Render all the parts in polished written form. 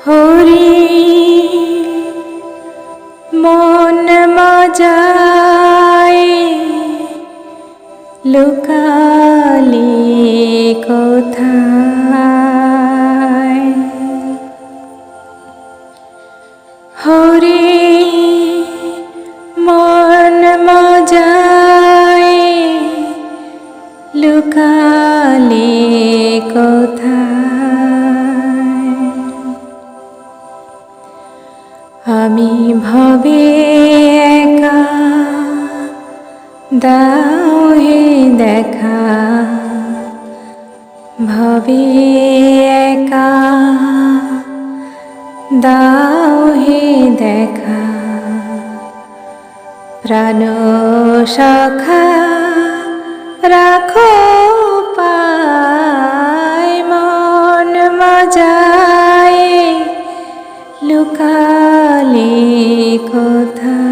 হরি মন মজায় লুকালে কোথায়। হরি মন মজায় লুকালে কোথায়। আমি ভবে একা দাও হে দেখা, ভবে একা দাও হে দেখা। প্রাণ সখা রাখো পায় মন মজায় লুকালে কোথায়।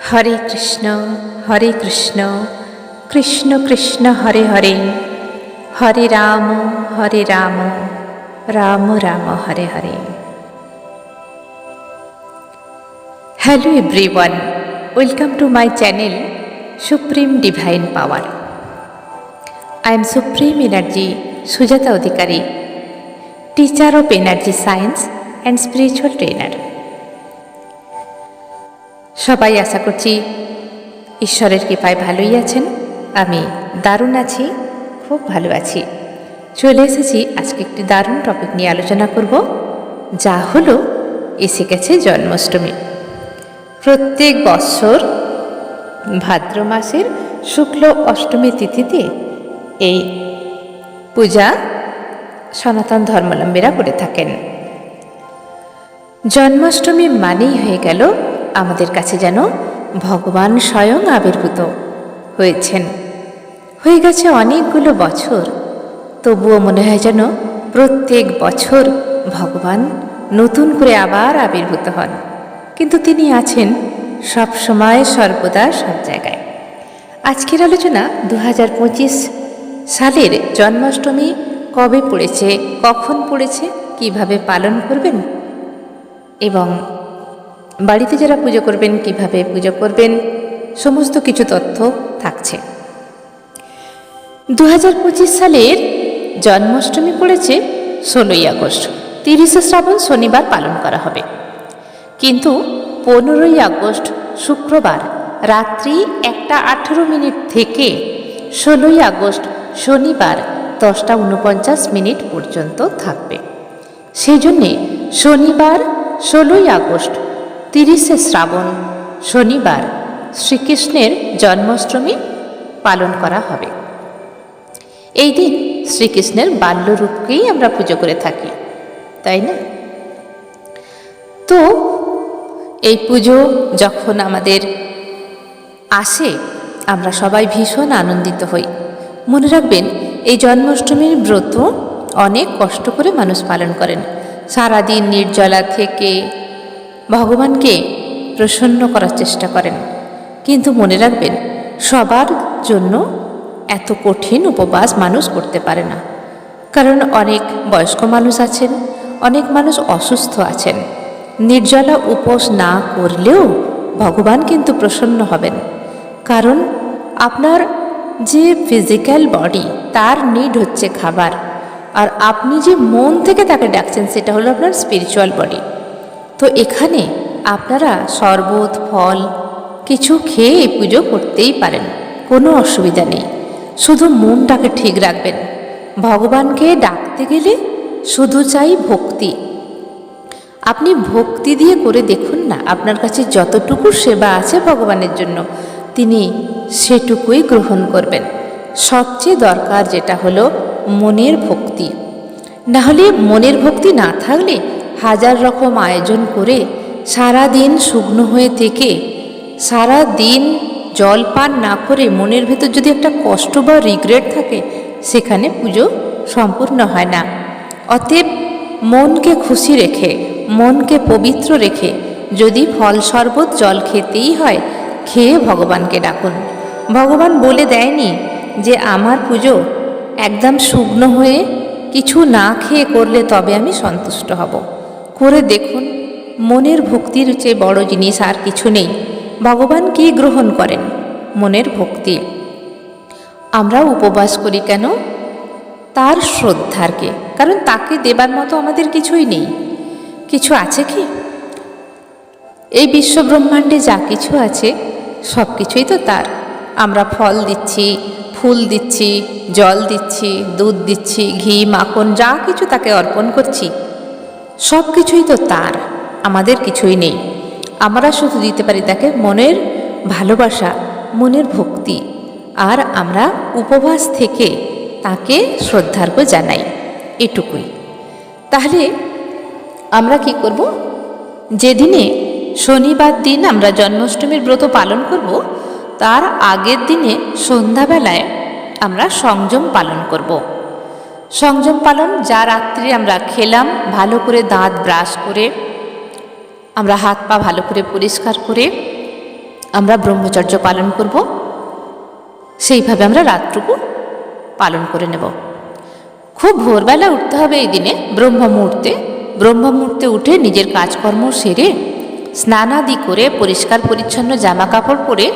Hare Krishna Krishna Krishna Hare Hare, Hare Ram Ram Ram Hare Hare. Hello everyone, welcome to my channel supreme divine power. I am Supreme Energy Sujata Adhikari, teacher of energy science and spiritual trainer. সবাই আশা করছি ঈশ্বরের কৃপায় ভালোই আছেন। আমি দারুণ আছি, খুব ভালো আছি। চলে এসেছি আজকে একটি দারুণ টপিক নিয়ে আলোচনা করব, যা হলো এসে গেছে জন্মাষ্টমী। প্রত্যেক বৎসর ভাদ্র মাসের শুক্ল অষ্টমী তিথিতে এই পূজা সনাতন ধর্মাবলম্বীরা করে থাকেন। জন্মাষ্টমী মানেই হয়ে গেল আমাদের কাছে যেন ভগবান স্বয়ং আবির্ভূত হয়েছেন। হয়ে গেছে অনেকগুলো বছর, তবুও মনে হয় যেন প্রত্যেক বছর ভগবান নতুন করে আবার আবির্ভূত হন। কিন্তু তিনি আছেন সব সময়, সর্বদা, সব জায়গায়। আজকের আলোচনা 2025 সালের জন্মাষ্টমী কবে পড়েছে, কখন পড়েছে, কিভাবে পালন করবেন এবং বাড়িতে যারা পুজো করবেন কিভাবে পুজো করবেন, সমস্ত কিছু তথ্য থাকছে। 2025 সালের জন্মাষ্টমী পড়েছে 16ই আগস্ট। 30শে শ্রাবণ শনিবার পালন করা হবে, কিন্তু 15ই আগস্ট শুক্রবার রাত্রি 1:18 থেকে 16ই আগস্ট শনিবার 10:49 পর্যন্ত থাকবে। সেই জন্যে শনিবার 16ই আগস্ট 30শে শ্রাবণ শনিবার শ্রীকৃষ্ণের জন্মাষ্টমী পালন করা হবে। এই দিন শ্রীকৃষ্ণের বাল্যরূপকেই আমরা পুজো করে থাকি, তাই না? তো এই পুজো যখন আমাদের আসে আমরা সবাই ভীষণ আনন্দিত হই। মনে রাখবেন, এই জন্মাষ্টমীর ব্রত অনেক কষ্ট করে মানুষ পালন করেন। সারাদিন নির্জলা থেকে ভগবানকে প্রসন্ন করার চেষ্টা করেন। কিন্তু মনে রাখবেন, সবার জন্য এত কঠিন উপবাস মানুষ করতে পারে না। কারণ অনেক বয়স্ক মানুষ আছেন, অনেক মানুষ অসুস্থ আছেন। নির্জলা উপোস না করলেও ভগবান কিন্তু প্রসন্ন হবেন। কারণ আপনার যে ফিজিক্যাল বডি, তার নিড হচ্ছে খাবার, আর আপনি যে মন থেকে তাকে ডাকছেন সেটা হলো আপনার স্পিরিচুয়াল বডি। তো এখানে আপনারা শরবত, ফল কিছু খেয়ে এই পুজো করতেই পারেন, কোনো অসুবিধা নেই। শুধু মনটাকে ঠিক রাখবেন। ভগবানকে ডাকতে গেলে শুধু চাই ভক্তি। আপনি ভক্তি দিয়ে করে দেখুন না, আপনার কাছে যতটুকু সেবা আছে ভগবানের জন্য তিনি সেটুকুই গ্রহণ করবেন। সবচেয়ে দরকার যেটা হলো মনের ভক্তি। নাহলে মনের ভক্তি না থাকলে হাজার রকম আয়োজন করে সারা দিন শুকনো হয়ে থেকে সারা দিন জল পান না করে মনের ভেতর যদি একটা কষ্ট বা রিগ্রেট থাকে, সেখানে পুজো সম্পূর্ণ হয় না। অতএব মনকে খুশি রেখে, মনকে পবিত্র রেখে যদি ফল শরবত জল খেতেই হয়, খেয়ে ভগবানকে ডাকুন। ভগবান বলে দেয়নি যে আমার পুজো একদম শুকনো হয়ে কিছু না খেয়ে করলে তবে আমি সন্তুষ্ট হব। করে দেখুন, মনের ভক্তির চেয়ে বড় জিনিস আর কিছু নেই। ভগবান কি গ্রহণ করেন? মনের ভক্তি। আমরা উপবাস করি কেন? তার শ্রদ্ধার্কে, কারণ তাকে দেবার মতো আমাদের কিছুই নেই। কিছু আছে কি? এই বিশ্বব্রহ্মাণ্ডে যা কিছু আছে সব কিছুই তো তার। আমরা ফল দিচ্ছি, ফুল দিচ্ছি, জল দিচ্ছি, দুধ দিচ্ছি, ঘি মাখন যা কিছু তাকে অর্পণ করছি, সব কিছুই তো তার, আমাদের কিছুই নেই। আমরা শুধু দিতে পারি তাকে মনের ভালোবাসা, মনের ভক্তি। আর আমরা উপবাস থেকে তাকে শ্রদ্ধার্ঘ জানাই, এটুকুই। তাহলে আমরা কি করব? যেদিনে শনিবার দিন আমরা জন্মাষ্টমীর ব্রত পালন করব, তার আগের দিনে সন্ধ্যাবেলায় আমরা সংযম পালন করব। সংযম পালন, যা রাত্রে আমরা খেলাম, ভালো করে দাঁত ব্রাশ করে, আমরা হাত পা ভালো করে পরিষ্কার করে আমরা ব্রহ্মচর্য পালন করব। সেইভাবে আমরা রাতটুকু পালন করে নেব। খুব ভোরবেলা উঠতে হবে এই দিনে, ব্রহ্মমুহূর্তে উঠে নিজের কাজকর্ম সেরে স্নানাদি করে পরিষ্কার পরিচ্ছন্ন জামা কাপড় পরে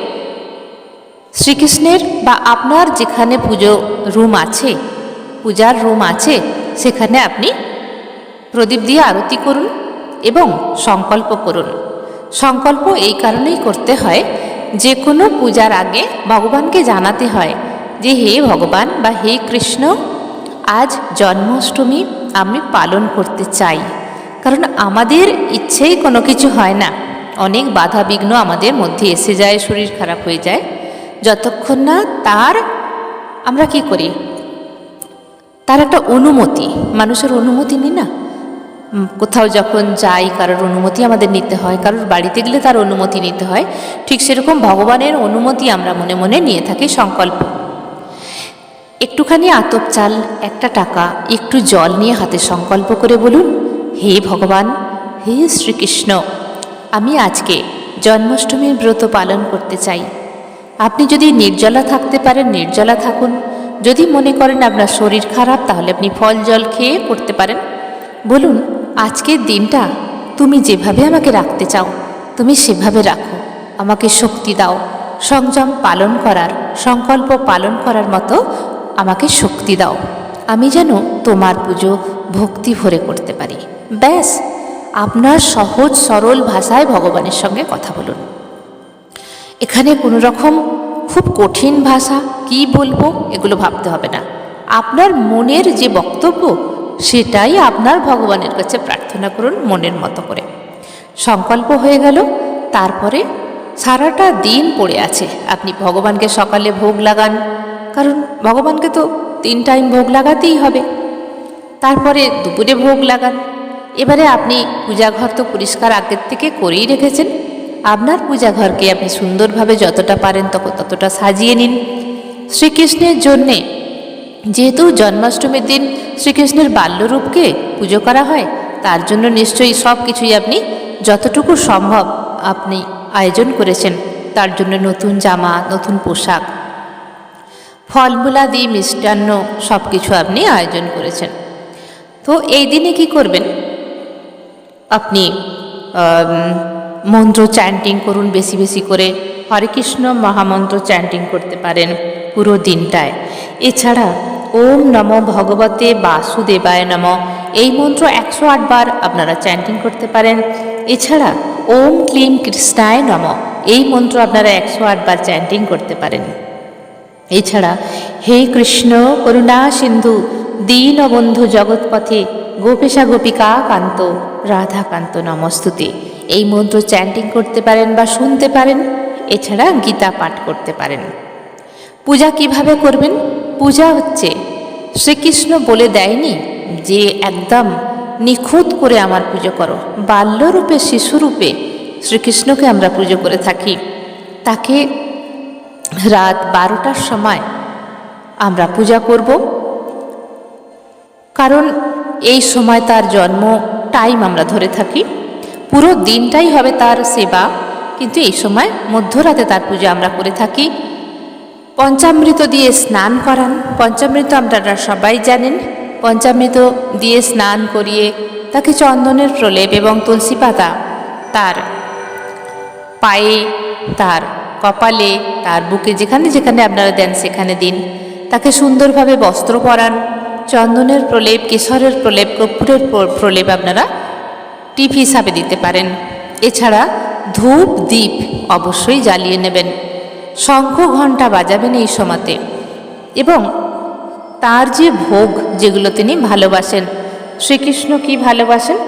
শ্রীকৃষ্ণের বা আপনার যেখানে পূজার রুম আছে সেখানে আপনি প্রদীপ দিয়ে আরতি করুন এবং সংকল্প করুন। সংকল্প এই কারণেই করতে হয়, যে কোনো পূজার আগে ভগবানকে জানাতে হয় যে হে ভগবান বা হে কৃষ্ণ, আজ জন্মাষ্টমী আমি পালন করতে চাই। কারণ আমাদের ইচ্ছেই কোনো কিছু হয় না, অনেক বাধা বিঘ্ন আমাদের মধ্যে এসে যায়, শরীর খারাপ হয়ে যায়। যতক্ষণ না তার আমরা কি করি, তার একটা অনুমতি, মানুষের অনুমতি নিই না, কোথাও যখন যাই কারোর অনুমতি আমাদের নিতে হয়, কারোর বাড়িতে গেলে তার অনুমতি নিতে হয়, ঠিক সেরকম ভগবানের অনুমতি আমরা মনে মনে নিয়ে থাকি। সংকল্প, একটুখানি আতপ চাল, একটা টাকা, একটু জল নিয়ে হাতে সংকল্প করে বলুন, হে ভগবান, হে শ্রীকৃষ্ণ, আমি আজকে জন্মাষ্টমীর ব্রত পালন করতে চাই। আপনি যদি নির্জলা থাকতে পারেন নির্জলা থাকুন, যদি মনে করেন আপনার শরীর খারাপ তাহলে আপনি ফল জল খেয়ে করতে পারেন। বলুন, আজকের দিনটা তুমি যেভাবে আমাকে রাখতে চাও তুমি সেভাবে রাখো, আমাকে শক্তি দাও, সংযম পালন করার, সংকল্প পালন করার মতো আমাকে শক্তি দাও, আমি যেন তোমার পুজো ভক্তি ভরে করতে পারি। ব্যাস, আপনার সহজ সরল ভাষায় ভগবানের সঙ্গে কথা বলুন। এখানে কোনো রকম খুব কঠিন ভাষা, কি বলবো এগুলো ভাবতে হবে না। আপনার মনের যে বক্তব্য সেটাই আপনার ভগবানের কাছে প্রার্থনা করুন মনের মতো করে। সংকল্প হয়ে গেল, তারপরে সারাটা দিন পড়ে আছে, আপনি ভগবানকে সকালে ভোগ লাগান, কারণ ভগবানকে তো 3 টাইম ভোগ লাগাতেই হবে, তারপরে দুপুরে ভোগ লাগান। এবারে আপনি পূজাঘর তো পরিষ্কার আগের থেকে করেই রেখেছেন, আপনার পূজাঘরকে আপনি সুন্দরভাবে যতটা পারেন ততটা সাজিয়ে নিন শ্রীকৃষ্ণের জন্যে। যেহেতু জন্মাষ্টমীর দিন শ্রীকৃষ্ণের বাল্যরূপকে পুজো করা হয়, তার জন্য নিশ্চয়ই সব কিছুই আপনি যতটুকু সম্ভব আপনি আয়োজন করেছেন। তার জন্য নতুন জামা, নতুন পোশাক, ফলমূলাদি, মিষ্টান্ন সব কিছু আপনি আয়োজন করেছেন। তো এই দিনে কি করবেন, আপনি মন্ত্র চ্যান্টিং করুন বেশি বেশি করে, হরে কৃষ্ণ মহামন্ত্র চ্যান্টিং করতে পারেন পুরো দিনটায়। এছাড়া ওম নমো ভগবতে বাসুদেবায় নমঃ এই মন্ত্র 108 বার আপনারা চ্যান্টিং করতে পারেন। এছাড়া ওম ক্লিম কৃষ্ণায় নমঃ এই মন্ত্র আপনারা 108 বার চ্যান্টিং করতে পারেন। এছাড়া হে কৃষ্ণ করুণা সিন্ধু দীনবন্ধু জগৎপথে গোপেশা গোপিকা কান্ত রাধাকান্ত নমস্তুতে এই মন্ত্র চ্যান্টিং করতে পারেন বা শুনতে পারেন। এছাড়া গীতা পাঠ করতে পারেন। পূজা কিভাবে করবেন? পূজা হচ্ছে, শ্রীকৃষ্ণ বলে দেয়নি যে একদম নিখুঁত করে আমার পুজো করো। বাল্যরূপে, শিশুরূপে শ্রীকৃষ্ণকে আমরা পুজো করে থাকি। তাকে রাত 12টার সময় আমরা পূজা করব, কারণ এই সময় তার জন্ম টাইম আমরা ধরে থাকি। পুরো দিনটাই হবে তার সেবা, কিন্তু এই সময় মধ্যরাতে তার পূজা আমরা করে থাকি। পঞ্চামৃত দিয়ে স্নান করান। পঞ্চামৃত আপনারা সবাই জানেন। পঞ্চামৃত দিয়ে স্নান করিয়ে তাকে চন্দনের প্রলেপ এবং তুলসী পাতা তার পায়ে, তার কপালে, তার বুকে, যেখানে যেখানে আপনারা দেন সেখানে দিন। তাকে সুন্দরভাবে বস্ত্র পরান। চন্দনের প্রলেপ, কেশরের প্রলেপ, কর্পূরের প্রলেপ আপনারা টিপ হিসাবে দিতে পারেন। এছাড়া ধূপ দ্বীপ অবশ্যই জ্বালিয়ে নেবেন। শঙ্খ ঘণ্টা বাজাবেন এই সময়তে। এবং তার যে ভোগ, যেগুলো তিনি ভালোবাসেন, শ্রীকৃষ্ণ কি ভালোবাসেন?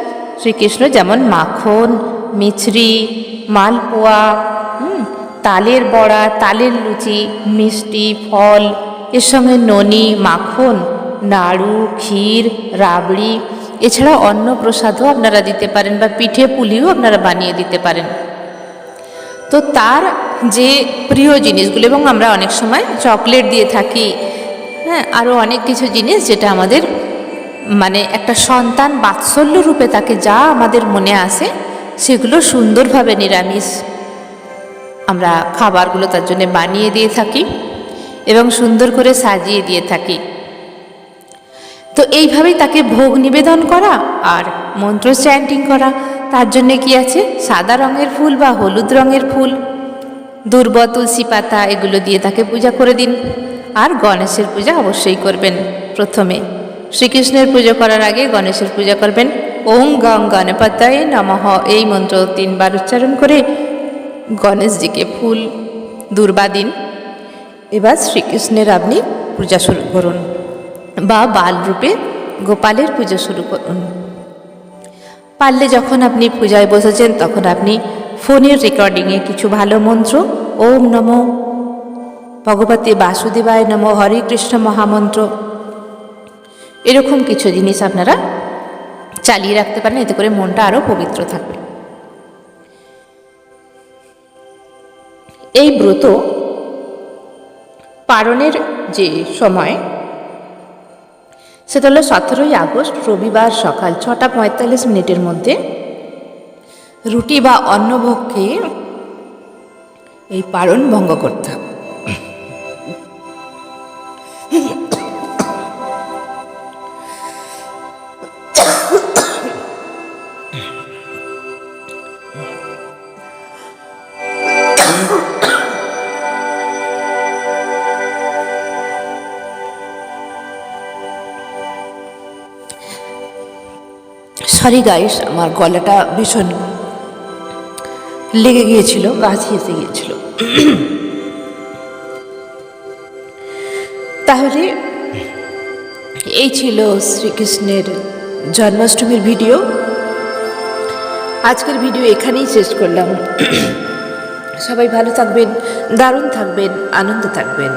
শ্রীকৃষ্ণ যেমন মাখন, মিছরি, মালপোয়া, তালের বড়া, তালের লুচি, মিষ্টি, ফল, এর সঙ্গে ননি, মাখন, নাড়ু, ক্ষীর, রাবড়ি, এছাড়া অন্নপ্রসাদও আপনারা দিতে পারেন বা পিঠে পুলিও আপনারা বানিয়ে দিতে পারেন। তো তার যে প্রিয় জিনিসগুলো, এবং আমরা অনেক সময় চকলেট দিয়ে থাকি, হ্যাঁ, আরও অনেক কিছু জিনিস যেটা আমাদের মানে একটা সন্তান বাৎসল্য রূপে তাকে যা আমাদের মনে আসে সেগুলো সুন্দরভাবে নিরামিষ আমরা খাবারগুলো তার জন্য বানিয়ে দিয়ে থাকি এবং সুন্দর করে সাজিয়ে দিয়ে থাকি। তো এইভাবেই তাকে ভোগ নিবেদন করা আর মন্ত্র চ্যান্টিং করা। তার জন্যে কি আছে? সাদা রঙের ফুল বা হলুদ রঙের ফুল, দুর্বা, তুলসী পাতা, এগুলো দিয়ে তাকে পূজা করে দিন। আর গণেশের পূজা অবশ্যই করবেন। প্রথমে শ্রীকৃষ্ণের পুজো করার আগে গণেশের পূজা করবেন। ওং গং গণপতায়ে নমঃ এই মন্ত্র 3 বার উচ্চারণ করে গণেশজিকে ফুল, দুর্বা দিন। এবার শ্রীকৃষ্ণের আপনি পূজা শুরু করুন বা বাল রূপে গোপালের পুজো শুরু করুন। পারলে যখন আপনি পূজায় বসেছেন তখন আপনি ফোনের রেকর্ডিংয়ে কিছু ভালো মন্ত্র, ওম নমো ভগবতে বাসুদেবায় নমঃ, হরে কৃষ্ণ মহামন্ত্র, এরকম কিছু জিনিস আপনারা চালিয়ে রাখতে পারেন। এতে করে মনটা আরও পবিত্র থাকবে। এই ব্রত পালনের যে সময়, সেটা হলো 17ই আগস্ট রবিবার সকাল 6টা 45 মিনিটের মধ্যে রুটি বা অন্নভোগ খেয়ে এই পালন ভঙ্গ করতে হবে। সরি গাইস, আমার গলাটা ভীষণ লেগে গিয়েছিল, কাশি এসে গিয়েছিল। তাহলে এই ছিল শ্রীকৃষ্ণের জন্মাষ্টমীর ভিডিও। আজকের ভিডিও এখানেই শেষ করলাম। সবাই ভালো থাকবেন, দারুণ থাকবেন, আনন্দ থাকবেন।